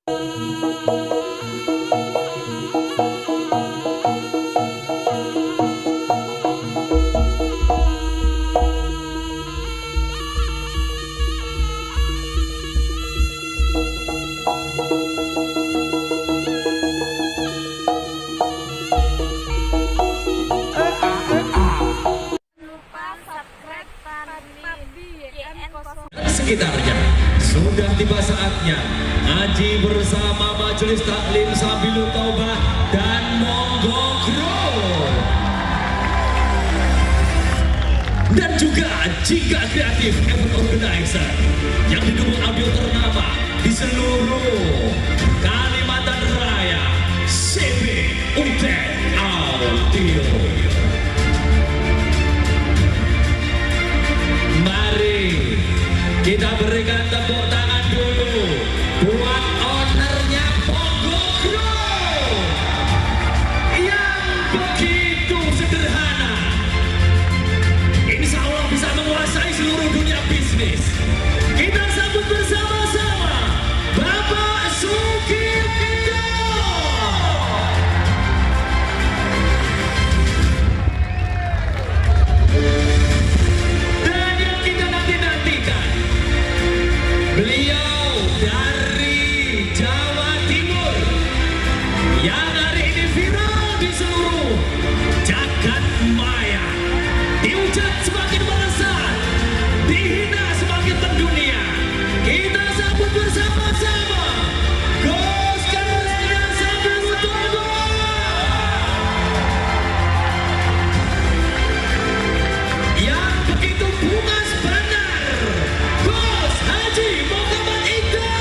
Sekitarnya sudah tiba saatnya ngaji bersama majelis taklim Sabilul Taubah dan Monggokro, dan juga Jingga Kreatif Event Organizer yang didukung audio ternama di seluruh Kalimantan Raya, CB United Audio. Mari kita berikan tepuk tangan dulu buat ownernya Monggokro yang begitu sederhana, insya Allah bisa menguasai seluruh dunia bisnis. Kita sambut bersama-sama Bapak Sukirto. Dan yang kita nanti-nantikan, beliau dari Jawa Timur yang hari ini viral di seluruh jagat maya, dihujat semakin melesat, dihina semakin mendunia. Kita sambut bersama-sama Gus Karena Sabilul Taubah yang begitu bungas benar, Gus Haji Muhammad Iqbal.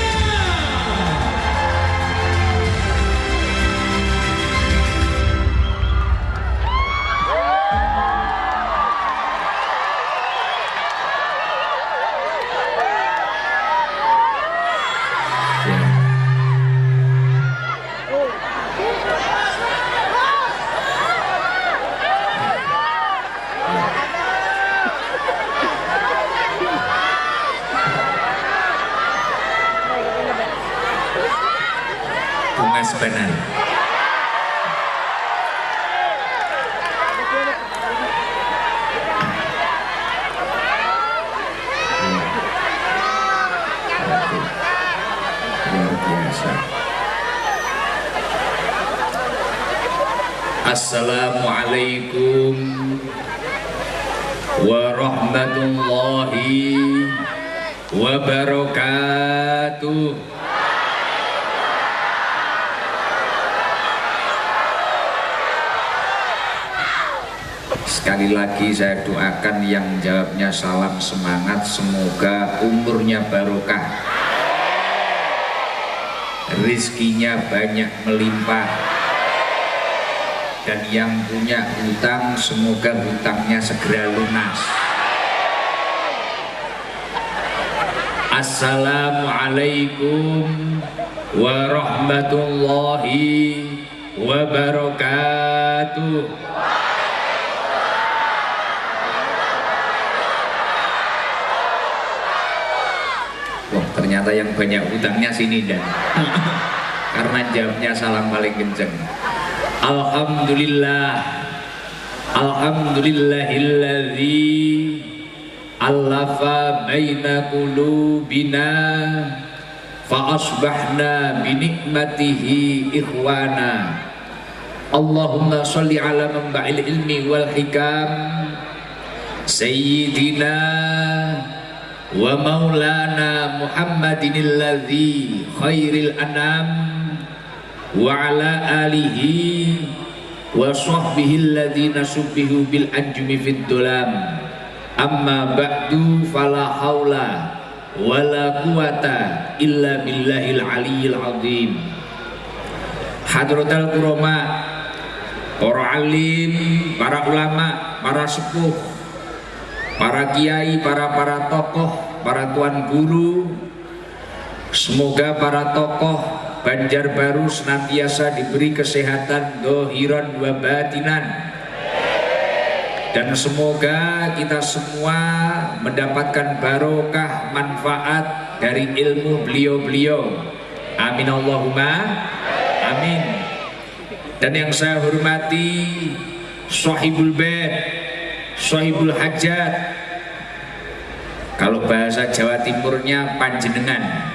Bungas benar. Luar biasa. Assalamualaikum warahmatullahi wabarakatuh. Sekali lagi saya doakan yang jawabnya salam semangat, semoga umurnya barokah, rizkinya banyak melimpah, dan yang punya hutang semoga hutangnya segera lunas. Assalamualaikum warahmatullahi wabarakatuh. Wah, ternyata yang banyak hutangnya sini dan karena jawabnya salam paling kenceng. Alhamdulillah, alhamdulillahilladzi allafa baina qulubina fa asbahna bi nikmatihi ikhwana. Allahumma sholli ala manba'il ilmi wal hikam sayyidina wa maulana Muhammadinil ladzi khairil anam wa ala alihi wa sahbihi alladzina subbihu bil anjumi fid dulam. Amma ba'du, fala haula wala quwata illa billahil aliyyil azim. Hadratul kurama, para alim, para ulama, para sepuh, para kiai, para tokoh, para tuan guru, semoga para tokoh Banjarbaru senantiasa diberi kesehatan dohiron wa batinan, dan semoga kita semua mendapatkan barokah manfaat dari ilmu beliau-beliau Amin Allahumma amin. Dan yang saya hormati Shahibul Bait, Shahibul Hajat, kalau bahasa Jawa Timurnya panjenengan.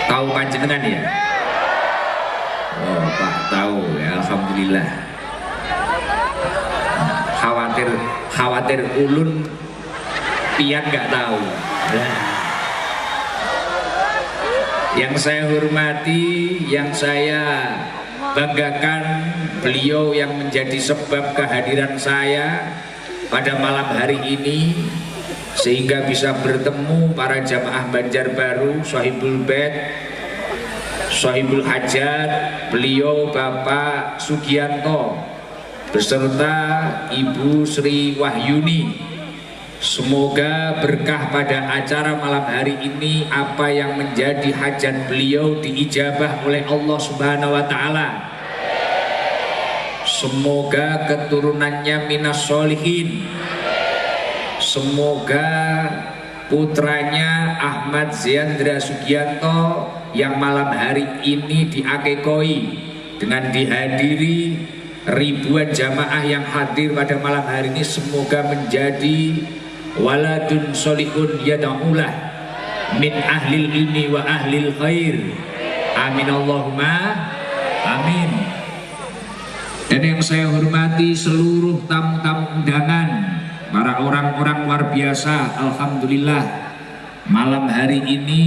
Tahu panjenengan ya? Oh Pak tahu ya, alhamdulillah. Khawatir ulun pian nggak tahu. Nah. Yang saya hormati, yang saya banggakan, beliau yang menjadi sebab kehadiran saya pada malam hari ini, sehingga bisa bertemu para jamaah Banjarbaru, Shahibul Bait, Shahibul Hajat, beliau Bapak Sugianto beserta Ibu Sri Wahyuni. Semoga berkah pada acara malam hari ini, apa yang menjadi hajat beliau diijabah oleh Allah Subhanahu wa Ta'ala. Semoga keturunannya minas sholihin. Semoga putranya Ahmad Ziyandra Sugianto yang malam hari ini diakekoi dengan dihadiri ribuan jamaah yang hadir pada malam hari ini, semoga menjadi waladun solihun yada'ulah min ahlil ilmi wa ahlil khair. Amin Allahumma amin. Dan yang saya hormati seluruh tamu-tamu undangan, para orang-orang luar biasa. Alhamdulillah malam hari ini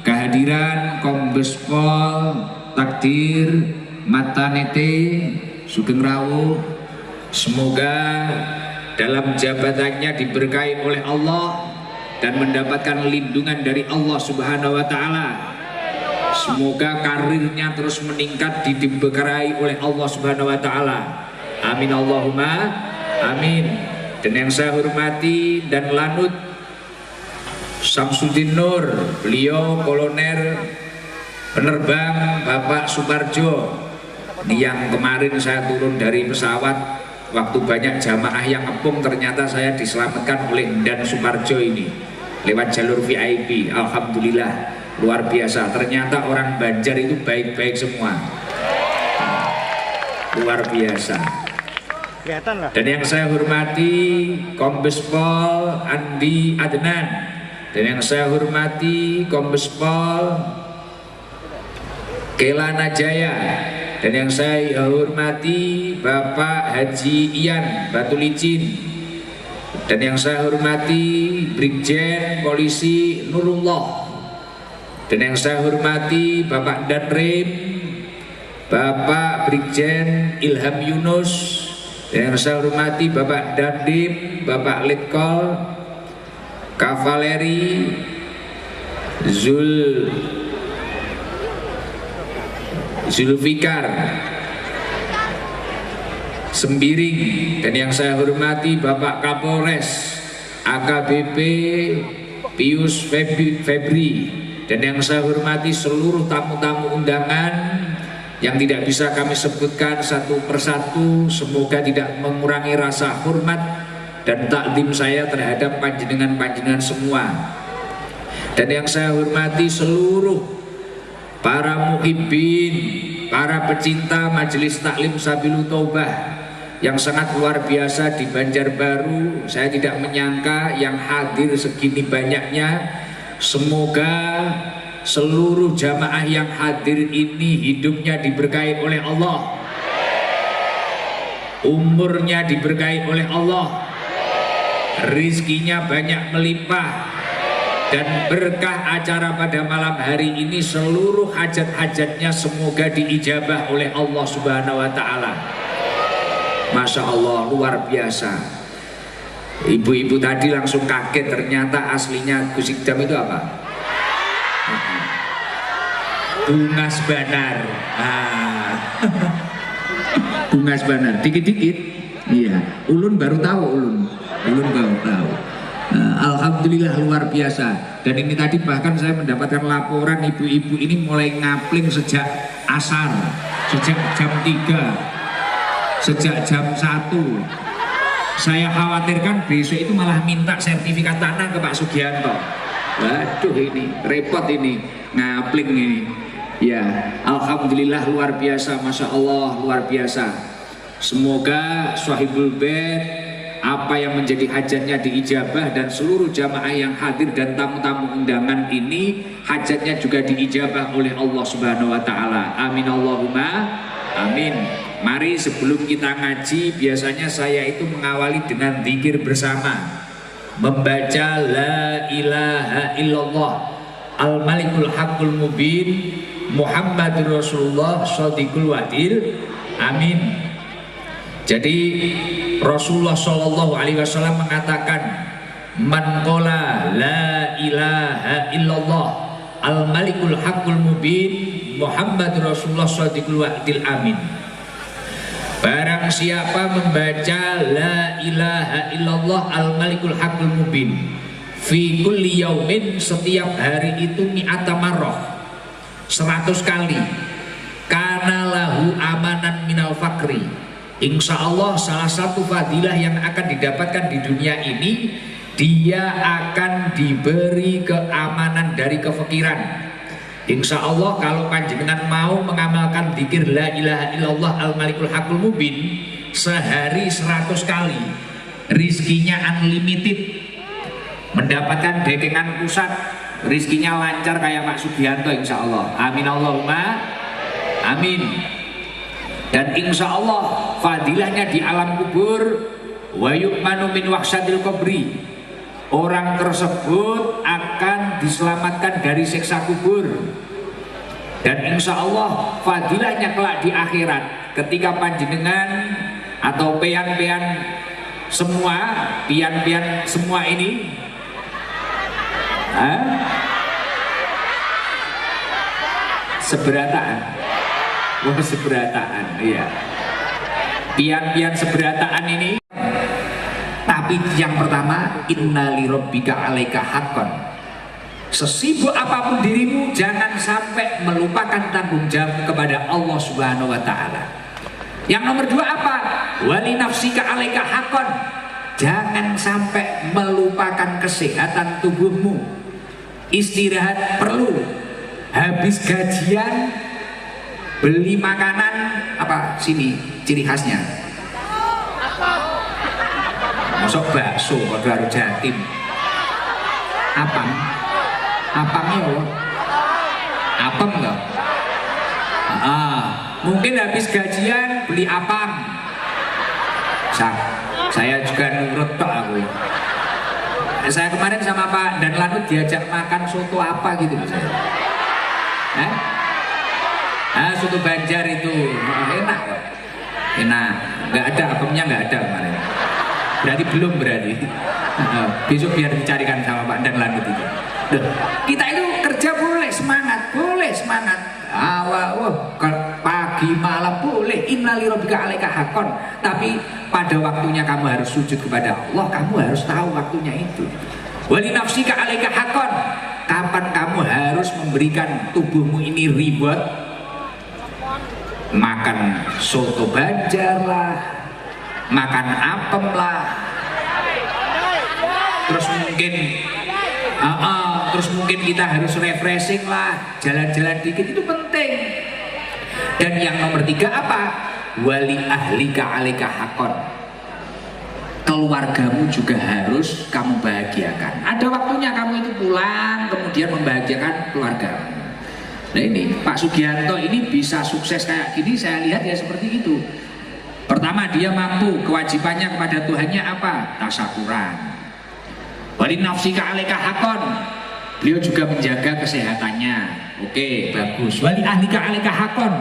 kehadiran Kombes Pol Takdir Matanete Sugeng Rawuh, semoga dalam jabatannya diberkahi oleh Allah dan mendapatkan lindungan dari Allah Subhanahu wa Ta'ala. Semoga karirnya terus meningkat, diberkahi oleh Allah Subhanahu wa Ta'ala. Amin Allahumma amin. Dan yang saya hormati dan lanut Samsudin Nur, beliau kolonel penerbang Bapak Suparjo, yang kemarin saya turun dari pesawat waktu banyak jamaah yang ngepung, ternyata saya diselamatkan oleh Dan Suparjo ini lewat jalur VIP. Alhamdulillah luar biasa, ternyata orang Banjar itu baik-baik semua, luar biasa. Dan yang saya hormati Kombes Pol Andi Adnan, dan yang saya hormati Kombes Pol Kelana Jaya, dan yang saya hormati Bapak Haji Ian Batu Licin, dan yang saya hormati Brigjen Polisi Nurullah, dan yang saya hormati Bapak Danrem, Bapak Brigjen Ilham Yunus, dan yang saya hormati Bapak Dandim, Bapak Letkol Kavaleri Zulfikar Sembiring, dan yang saya hormati Bapak Kapolres AKBP Pius Febri, dan yang saya hormati seluruh tamu-tamu undangan yang tidak bisa kami sebutkan satu persatu. Semoga tidak mengurangi rasa hormat dan takdim saya terhadap panjenengan-panjenengan semua. Dan yang saya hormati seluruh para muhibbin, para pecinta Majelis Taklim Sabilul Taubah yang sangat luar biasa di Banjarbaru. Saya tidak menyangka yang hadir segini banyaknya. Semoga seluruh jamaah yang hadir ini hidupnya diberkahi oleh Allah, umurnya diberkahi oleh Allah, rizkinya banyak melimpah, dan berkah acara pada malam hari ini seluruh hajat-hajatnya semoga diijabah oleh Allah Subhanahu wa Ta'ala. Masya Allah luar biasa. Ibu-ibu tadi langsung kaget, ternyata aslinya Gus Ikdam itu apa? Bungas Banar. Bungas Banar, dikit-dikit. Iya, ulun baru tahu, ulun baru tahu. Alhamdulillah luar biasa. Dan ini tadi bahkan saya mendapatkan laporan ibu-ibu ini mulai ngapling sejak asar, sejak jam 3, sejak jam 1. Saya khawatirkan besok itu malah minta sertifikat tanah ke Pak Sugianto. Waduh, ini repot ini. ngapling ini. Ya, alhamdulillah luar biasa, masya Allah luar biasa. Semoga Sohibul Bait apa yang menjadi hajatnya diijabah, dan seluruh jamaah yang hadir dan tamu-tamu undangan ini hajatnya juga diijabah oleh Allah Subhanahu wa taala. Amin Allahumma amin. Mari sebelum kita ngaji, biasanya saya itu mengawali dengan zikir bersama, membaca la ilaha illallah al malikul haqqul mubin Muhammadur Rasulullah shadiqul wadil amin. Jadi Rasulullah Shallallahu Alaihi Wasallam mengatakan, man qala la ilaha illallah al malikul haqqul mubin Muhammadur Rasulullah shadiqul wadil amin. Barang siapa membaca la ilaha illallah al malikul haqqul mubin fi kulli yaumin, setiap hari itu mi'ata marrah, 100 kali, kana lahu amanan minal fakri, insya Allah salah satu fadilah yang akan didapatkan di dunia ini, dia akan diberi keamanan dari kefakiran. Insya Allah kalau panjenengan mau mengamalkan zikir la ilaha illallah al malikul haqqul mubin sehari 100 kali, rizkinya unlimited, mendapatkan dekengan pusat, rizkinya lancar kayak Pak Sugianto insya Allah. Amin Allahumma amin. Dan insya Allah fadilahnya di alam kubur, wa yu'manu min wahsyatil qabri, orang tersebut akan diselamatkan dari siksa kubur. Dan insya Allah fadilahnya kelak di akhirat, ketika panjenengan atau pian-pian semua ini seberataan, seberataan, iya, pian-pian seberataan ini. Tapi yang pertama, inna li rabbika alaika haqqan, sesibuk apapun dirimu jangan sampai melupakan tanggung jawab kepada Allah Subhanahu wa taala. Yang nomor 2 apa? Wali nafsika alaika haqqan, jangan sampai melupakan kesehatan tubuhmu. Istirahat perlu, habis gajian beli makanan apa sini ciri khasnya? Masuk bakso, kado Jatim. Apamnya loh. Apam enggak? Mungkin habis gajian beli apam. Saya juga nurut tok aku. Saya kemarin sama Pak Dan Lanut diajak makan soto apa gitu saya. Soto Banjar itu enak kok. Enak. Enggak ada apamnya, enggak ada kemarin. Berarti belum berarti. Besok biar dicarikan sama Pak Dan Lanut itu. Kita itu kerja boleh semangat, pagi malam boleh, innali rabbika alaika haqqan. Tapi pada waktunya kamu harus sujud kepada Allah, kamu harus tahu waktunya itu. Wali nafsika alaika haqqan, kapan kamu harus memberikan tubuhmu ini reward, makan soto Banjar lah, makan apem lah, terus mungkin kita harus refreshing lah, jalan-jalan dikit, itu penting. Dan yang nomor 3 apa? Wali ahlika alaika haqqan, keluargamu juga harus kamu bahagiakan. Ada waktunya kamu itu pulang kemudian membahagiakan keluargamu. Nah ini Pak Sugianto ini bisa sukses kayak gini, saya lihat ya seperti itu. Pertama, dia mampu, kewajibannya kepada Tuhannya apa? Tasyakuran. Wali nafsika alaika haqqan, beliau juga menjaga kesehatannya. Oke, bagus. Wali ahlika alaika haqqan.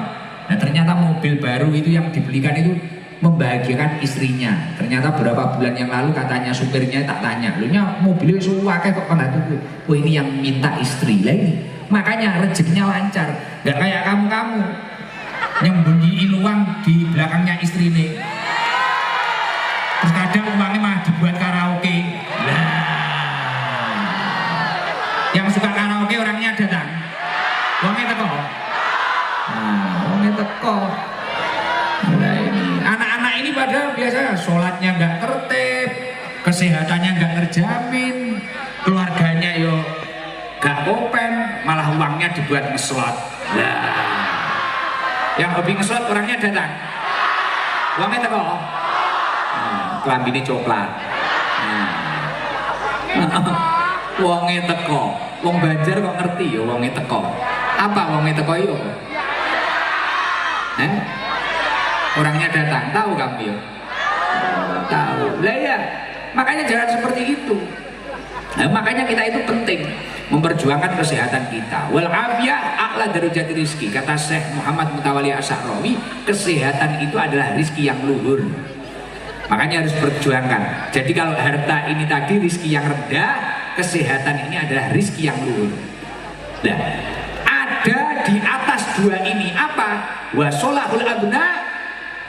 Nah ternyata mobil baru itu yang dibelikan itu membahagiakan istrinya. Ternyata beberapa bulan yang lalu katanya supirnya tak tanya, lu nya mobilnya suwakeh kok pada tuh. Oh ini yang minta istri lagi. Makanya rezekinya lancar. Gak kayak kamu nyembunyiin uang di belakangnya istri nih. Terus kadang uangnya malah dibuat karaoke. Yang suka karaoke orangnya datang. Uangnya teko. Uangnya teko. Nah ini anak-anak ini pada biasanya sholatnya nggak tertib, kesehatannya nggak terjamin, keluarganya yo gak open, malah uangnya dibuat ngeslot. Nah, yang hobi ngeslot orangnya datang, uangnya teko, kelambine coklat. Uangnya teko, wong Banjar kok ngerti ya uangnya teko. Apa uangnya teko yo? Orangnya datang, tahu kamu ya? Tahu. Lah ya, makanya jangan seperti itu. Nah, makanya kita itu penting memperjuangkan kesehatan kita. Wal afiyah a'la darajati rizki. Kata Syekh Muhammad Mutawalli Asy'arawi, kesehatan itu adalah rizki yang luhur. Makanya harus perjuangkan. Jadi kalau harta ini tadi rizki yang rendah, kesehatan ini adalah rizki yang luhur. Nah, ada di atas dua ini apa? Wa sholahul abna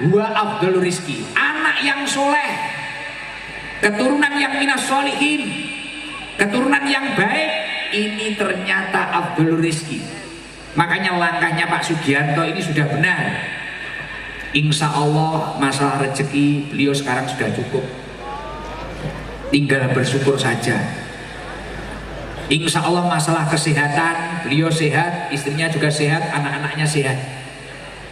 wa afdalur rizki. Anak yang soleh, keturunan yang minas sholihin, keturunan yang baik, ini ternyata afdalur rizki. Makanya langkahnya Pak Sugianto ini sudah benar. Insya Allah masalah rezeki beliau sekarang sudah cukup, tinggal bersyukur saja. Insya Allah masalah kesehatan beliau sehat, istrinya juga sehat, anak-anaknya sehat.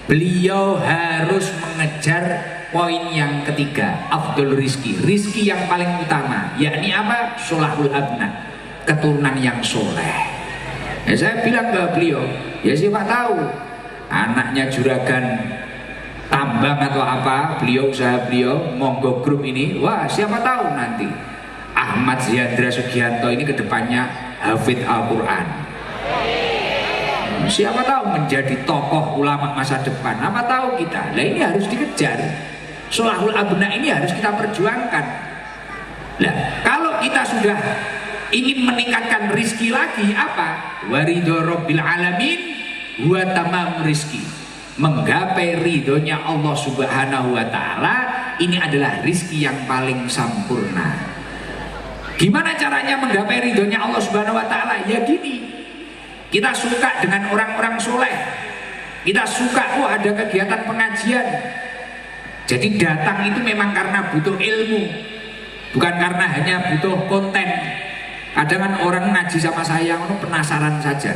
Beliau harus mengejar poin yang ketiga, afdol rizki, rizki yang paling utama, yakni apa? Sholahul abna, keturunan yang soleh. Ya, saya bilang ke beliau, ya siapa tahu anaknya juragan tambang atau apa, beliau usaha beliau monggo grup ini, wah siapa tahu nanti Ahmad Ziyandra Sugianto ini kedepannya hafid Al-Quran, siapa tahu menjadi tokoh ulama masa depan, apa tahu kita. Nah ini harus dikejar, sholahul abna ini harus kita perjuangkan. Nah kalau kita sudah ingin meningkatkan rizki lagi, apa? Waridho rabbil alamin wa tamam rizki, menggapai ridhonya Allah Subhanahu wa ta'ala, ini adalah rizki yang paling sempurna. Gimana caranya menggapai ridhonya Allah Subhanahu wa ta'ala? Ya gini, kita suka dengan orang-orang soleh, kita suka ada kegiatan pengajian, jadi datang itu memang karena butuh ilmu, bukan karena hanya butuh konten. Kadang kan orang ngaji sama saya penasaran saja,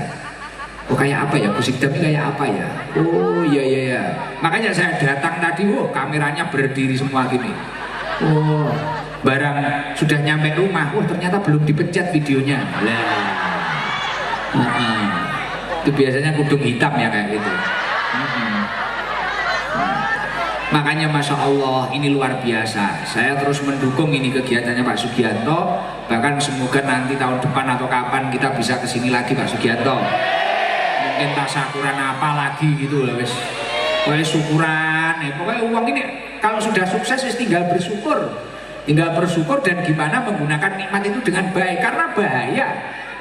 oh kayak apa ya, musik dami kayak apa ya, oh iya iya ya. Makanya saya datang tadi, kameranya berdiri semua gini, barang sudah nyampe rumah, ternyata belum dipencet videonya. Itu biasanya kudung hitam ya kayak gitu. Makanya Masya Allah ini luar biasa. Saya terus mendukung ini kegiatannya Pak Sugianto. Bahkan semoga nanti tahun depan atau kapan kita bisa kesini lagi Pak Sugianto. Mungkin tasyakuran apa lagi gitu loh wes. Pokoknya syukuran, pokoknya uang ini kalau sudah sukses tinggal bersyukur. Tinggal bersyukur dan gimana menggunakan nikmat itu dengan baik. Karena bahaya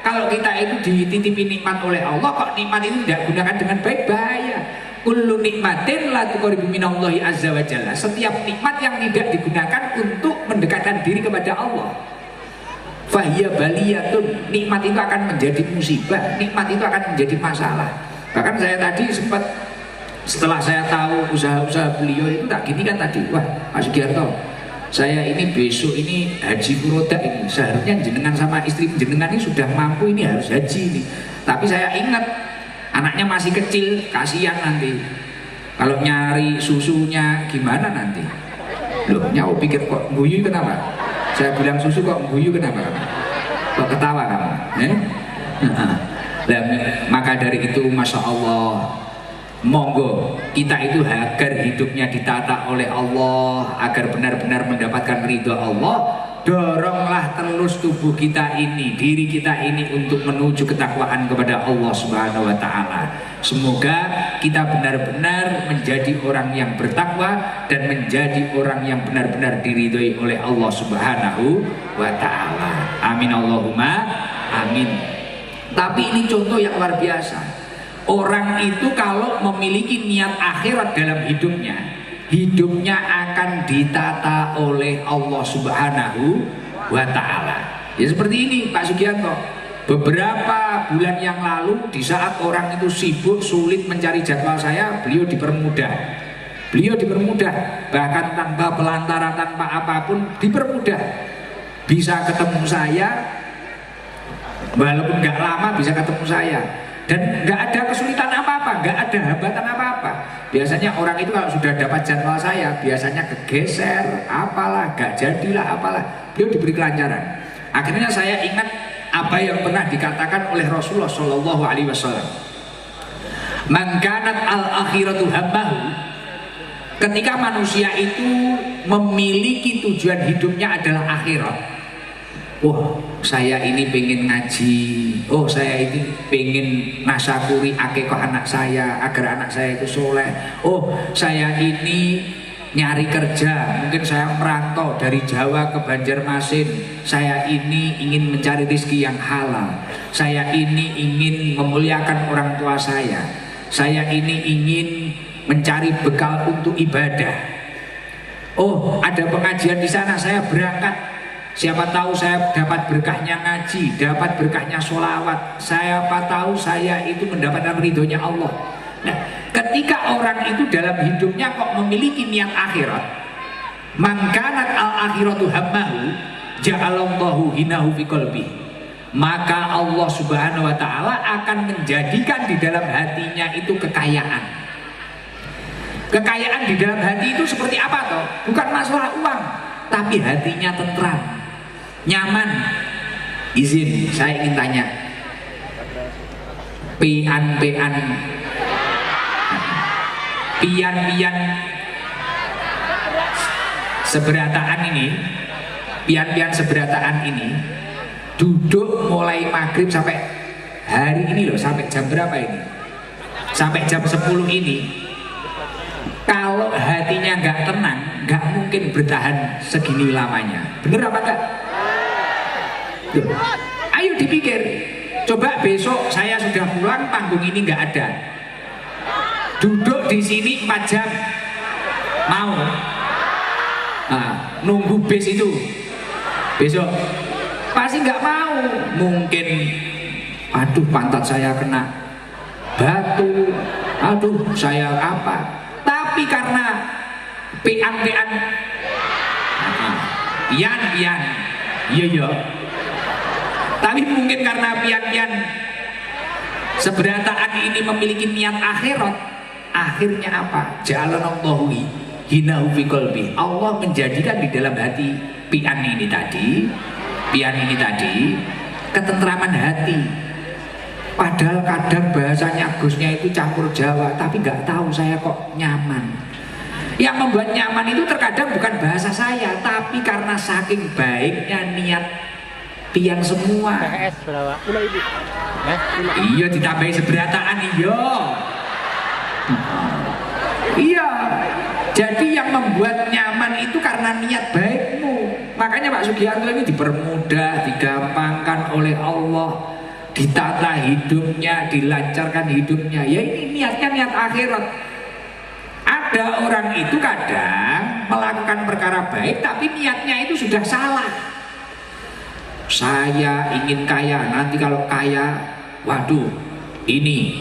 kalau kita itu dititipi nikmat oleh Allah, kok nikmat itu tidak gunakan dengan baik, bahaya. Kullu nikmatin la tuqribu minallahi azza wa jalla. Setiap nikmat yang tidak digunakan untuk mendekatkan diri kepada Allah, fahiya baliyatun, nikmat itu akan menjadi musibah, nikmat itu akan menjadi masalah. Bahkan saya tadi sempat, setelah saya tahu usaha-usaha beliau itu tak gini kan tadi, wah Pak Sugiarto, saya ini besok ini haji furoda ini, seharusnya jenengan sama istri jenengan ini sudah mampu ini harus haji ini. Tapi saya ingat anaknya masih kecil, kasihan nanti kalau nyari susunya gimana nanti. Loh, nyawa pikir kok guyu kenapa? Saya bilang susu kok guyu kenapa? Kok ketawa kamu? Dan maka dari itu Masya Allah, monggo kita itu agar hidupnya ditata oleh Allah, agar benar-benar mendapatkan ridho Allah, doronglah terus tubuh kita ini, diri kita ini untuk menuju ketakwaan kepada Allah Subhanahu wa ta'ala. Semoga kita benar-benar menjadi orang yang bertakwa dan menjadi orang yang benar-benar diridhoi oleh Allah Subhanahu wa ta'ala. Amin Allahumma amin. Tapi ini contoh yang luar biasa. Orang itu kalau memiliki niat akhirat dalam hidupnya, hidupnya akan ditata oleh Allah Subhanahu wa ta'ala. Ya seperti ini Pak Sugianto. Beberapa bulan yang lalu, di saat orang itu sibuk sulit mencari jadwal saya, beliau dipermudah. Beliau dipermudah, bahkan tanpa pelantaran, tanpa apapun dipermudah. Bisa ketemu saya Walaupun nggak lama bisa ketemu saya. Dan nggak ada kesulitan apa-apa, nggak ada hambatan apa-apa. Biasanya orang itu kalau sudah dapat jadwal saya, biasanya kegeser, apalah, nggak jadilah, apalah. Beliau diberi kelancaran. Akhirnya saya ingat apa yang pernah dikatakan oleh Rasulullah Shallallahu Alaihi Wasallam. Man kanat al akhiratu hammahu. Ketika manusia itu memiliki tujuan hidupnya adalah akhirat. Oh, saya ini pengen ngaji. Oh, saya ini pengen nasyakuri akikah anak saya agar anak saya itu soleh. Oh, saya ini nyari kerja. Mungkin saya merantau dari Jawa ke Banjarmasin. Saya ini ingin mencari rezeki yang halal. Saya ini ingin memuliakan orang tua saya. Saya ini ingin mencari bekal untuk ibadah. Oh, ada pengajian di sana, saya berangkat. Siapa tahu saya dapat berkahnya ngaji, dapat berkahnya sholawat. Siapa tahu saya itu mendapatkan ridhonya Allah. Nah, ketika orang itu dalam hidupnya kok memiliki niat akhirat, man kanat al akhiratu hammahu ja'alallahu hinahu fi qalbi. Maka Allah Subhanahu wa taala akan menjadikan di dalam hatinya itu kekayaan. Kekayaan di dalam hati itu seperti apa toh? Bukan masalah uang, tapi hatinya tentram, nyaman. Izin, saya ingin tanya, pian-pian seberataan ini, pian-pian seberataan ini duduk mulai maghrib sampai hari ini loh, sampai jam berapa ini? Sampai jam 10 ini. Kalau hatinya nggak tenang, nggak mungkin bertahan segini lamanya. Bener apa enggak? Ayo dipikir. Coba besok saya sudah pulang, panggung ini nggak ada. Duduk di sini 4 jam. Mau? Nah, nunggu bis itu. Besok pasti nggak mau. Mungkin, aduh pantat saya kena batu. Aduh saya apa? Tapi karena pian iya. Tapi mungkin karena pian seberataan ini memiliki niat akhirat, akhirnya apa? Ja'alallahu hinahu fi qalbi. Allah menjadikan di dalam hati pian ini tadi ketentraman hati. Padahal kadang bahasanya Gusnya itu campur Jawa, tapi nggak tahu saya kok nyaman. Yang membuat nyaman itu terkadang bukan bahasa saya, tapi karena saking baiknya niat pian semua. Iya, ditambahi seberataan iya. Jadi yang membuat nyaman itu karena niat baikmu. Makanya Pak Sugianto ini dipermudah, digampangkan oleh Allah, ditata hidupnya, dilancarkan hidupnya. Ya ini niatnya niat akhirat. Ada orang itu kadang melakukan perkara baik tapi niatnya itu sudah salah. Saya ingin kaya, nanti kalau kaya, waduh, ini